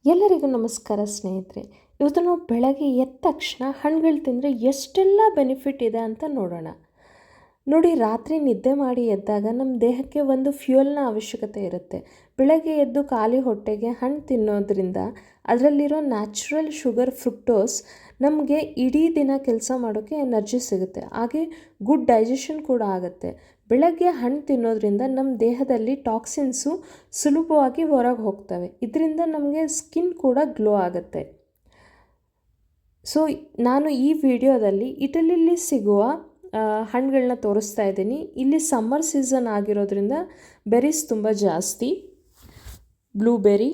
ಎಲ್ಲರಿಗೂ ನಮಸ್ಕಾರ ಸ್ನೇಹಿತರೆ. ಇವತ್ತು ನಾವು ಬೆಳಗ್ಗೆ ಎದ್ದ ತಕ್ಷಣ ಹಣ್ಣುಗಳು ತಿಂದರೆ ಎಷ್ಟೆಲ್ಲ ಬೆನಿಫಿಟ್ ಇದೆ ಅಂತ ನೋಡೋಣ. ನೋಡಿ, ರಾತ್ರಿ ನಿದ್ದೆ ಮಾಡಿ ಎದ್ದಾಗ ನಮ್ಮ ದೇಹಕ್ಕೆ ಒಂದು ಫ್ಯೂಯಲ್ನ ಅವಶ್ಯಕತೆ ಇರುತ್ತೆ. ಬೆಳಗ್ಗೆ ಎದ್ದು ಖಾಲಿ ಹೊಟ್ಟೆಗೆ ಹಣ್ಣು ತಿನ್ನೋದ್ರಿಂದ ಅದರಲ್ಲಿರೋ ನ್ಯಾಚುರಲ್ ಶುಗರ್ ಫ್ರುಕ್ಟೋಸ್ ನಮಗೆ ಇಡೀ ದಿನ ಕೆಲಸ ಮಾಡೋಕ್ಕೆ ಎನರ್ಜಿ ಸಿಗುತ್ತೆ. ಹಾಗೆ ಗುಡ್ ಡೈಜೆಷನ್ ಕೂಡ ಆಗುತ್ತೆ. ಬೆಳಗ್ಗೆ ಹಣ್ಣು ತಿನ್ನೋದ್ರಿಂದ ನಮ್ಮ ದೇಹದಲ್ಲಿ ಟಾಕ್ಸಿನ್ಸು ಸುಲಭವಾಗಿ ಹೊರಗೆ ಹೋಗ್ತವೆ. ಇದರಿಂದ ನಮಗೆ ಸ್ಕಿನ್ ಕೂಡ ಗ್ಲೋ ಆಗುತ್ತೆ. ಸೊ ನಾನು ಈ ವಿಡಿಯೋದಲ್ಲಿ ಇಟಲಿಲಿ ಸಿಗುವ ಹಣ್ಣುಗಳನ್ನ ತೋರಿಸ್ತಾ ಇದ್ದೀನಿ. ಇಲ್ಲಿ ಸಮ್ಮರ್ ಸೀಸನ್ ಆಗಿರೋದ್ರಿಂದ ಬೆರೀಸ್ ತುಂಬ ಜಾಸ್ತಿ. ಬ್ಲೂಬೆರಿ,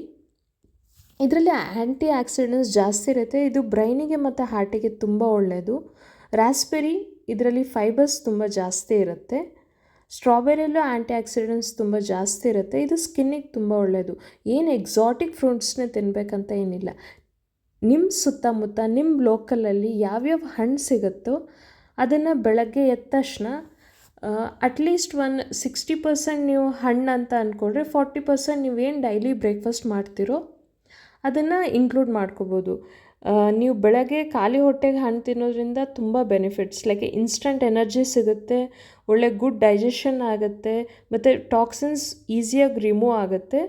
ಇದರಲ್ಲಿ ಆ್ಯಂಟಿ ಆಕ್ಸಿಡೆಂಟ್ಸ್ ಜಾಸ್ತಿ ಇರುತ್ತೆ. ಇದು ಬ್ರೈನಿಗೆ ಮತ್ತು ಹಾರ್ಟಿಗೆ ತುಂಬ ಒಳ್ಳೆಯದು. ರಾಸ್ಬೆರಿ, ಇದರಲ್ಲಿ ಫೈಬರ್ಸ್ ತುಂಬ ಜಾಸ್ತಿ ಇರುತ್ತೆ. ಸ್ಟ್ರಾಬೆರಿಯಲ್ಲೂ ಆ್ಯಂಟಿ ಆಕ್ಸಿಡೆಂಟ್ಸ್ ತುಂಬ ಜಾಸ್ತಿ ಇರುತ್ತೆ. ಇದು ಸ್ಕಿನ್ನಿಗೆ ತುಂಬ ಒಳ್ಳೆಯದು. ಏನು ಎಕ್ಸಾಟಿಕ್ ಫ್ರೂಟ್ಸ್ನೇ ತಿನ್ನಬೇಕಂತ ಏನಿಲ್ಲ. ನಿಮ್ಮ ಸುತ್ತಮುತ್ತ ನಿಮ್ಮ ಲೋಕಲಲ್ಲಿ ಯಾವ್ಯಾವ ಹಣ್ಣು ಸಿಗುತ್ತೋ ಅದನ್ನು ಬೆಳಗ್ಗೆ ಎದ್ದ ತಕ್ಷಣ ಅಟ್ಲೀಸ್ಟ್ 60% ನೀವು ಹಣ್ಣು ಅಂತ ಅಂದ್ಕೊಂಡ್ರೆ 40% ನೀವೇನು ಡೈಲಿ ಬ್ರೇಕ್ಫಾಸ್ಟ್ ಮಾಡ್ತೀರೋ ಅದನ್ನು ಇನ್ಕ್ಲೂಡ್ ಮಾಡ್ಕೋಬೋದು. ನೀವು ಬೆಳಗ್ಗೆ ಖಾಲಿ ಹೊಟ್ಟೆಗೆ ಹಣ್ಣು ತಿನ್ನೋದ್ರಿಂದ ತುಂಬ ಬೆನಿಫಿಟ್ಸ್, ಲೈಕ್ ಇನ್ಸ್ಟಂಟ್ ಎನರ್ಜಿ ಸಿಗುತ್ತೆ, ಒಳ್ಳೆ ಗುಡ್ ಡೈಜೆಷನ್ ಆಗುತ್ತೆ, ಮತ್ತು ಟಾಕ್ಸಿನ್ಸ್ ಈಸಿಯಾಗಿ ರಿಮೂವ್ ಆಗುತ್ತೆ,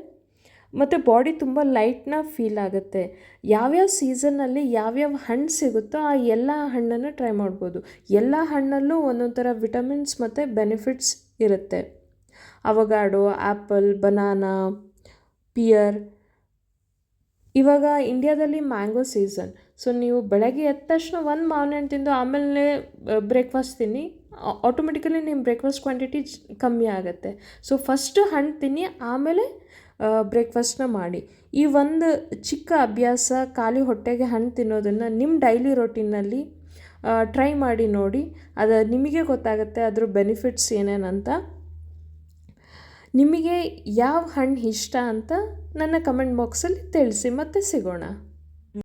ಮತ್ತು ಬಾಡಿ ತುಂಬ ಲೈಟ್ನ ಫೀಲ್ ಆಗುತ್ತೆ. ಯಾವ್ಯಾವ ಸೀಸನ್ನಲ್ಲಿ ಯಾವ್ಯಾವ ಹಣ್ಣು ಸಿಗುತ್ತೋ ಆ ಎಲ್ಲ ಹಣ್ಣನ್ನು ಟ್ರೈ ಮಾಡ್ಬೋದು. ಎಲ್ಲ ಹಣ್ಣಲ್ಲೂ ಒಂದೊಂದು ಥರ ವಿಟಮಿನ್ಸ್ ಮತ್ತು ಬೆನಿಫಿಟ್ಸ್ ಇರುತ್ತೆ. ಅವಗಾಡೋ, ಆ್ಯಪಲ್, ಬನಾನಾ, ಪಿಯರ್. ಇವಾಗ ಇಂಡಿಯಾದಲ್ಲಿ ಮ್ಯಾಂಗೋ ಸೀಸನ್. ಸೊ ನೀವು ಬೆಳಗ್ಗೆ ಎದ್ದ ತಕ್ಷಣ ಒಂದು ಮಾವಿನ ಹಣ್ಣು ತಿಂದು ಆಮೇಲೆ ಬ್ರೇಕ್ಫಾಸ್ಟ್ ತಿನ್ನಿ, ಆಟೋಮೆಟಿಕಲಿ ನಿಮ್ಮ ಬ್ರೇಕ್ಫಾಸ್ಟ್ ಕ್ವಾಂಟಿಟಿ ಕಮ್ಮಿ ಆಗುತ್ತೆ. ಸೊ ಫಸ್ಟು ಹಣ್ಣು ತಿನ್ನಿ, ಆಮೇಲೆ ಬ್ರೇಕ್ಫಾಸ್ಟ್ನ ಮಾಡಿ. ಈ ಒಂದು ಚಿಕ್ಕ ಅಭ್ಯಾಸ, ಖಾಲಿ ಹೊಟ್ಟೆಗೆ ಹಣ್ಣು ತಿನ್ನೋದನ್ನು ನಿಮ್ಮ ಡೈಲಿ ರೊಟೀನಲ್ಲಿ ಟ್ರೈ ಮಾಡಿ ನೋಡಿ. ಅದು ನಿಮಗೆ ಗೊತ್ತಾಗುತ್ತೆ ಅದ್ರ ಬೆನಿಫಿಟ್ಸ್ ಏನೇನಂತ. ನಿಮಗೆ ಯಾವ ಹಣ್ಣು ಇಷ್ಟ ಅಂತ ನನ್ನ ಕಮೆಂಟ್ ಬಾಕ್ಸಲ್ಲಿ ತಿಳಿಸಿ. ಮತ್ತೆ ಸಿಗೋಣ.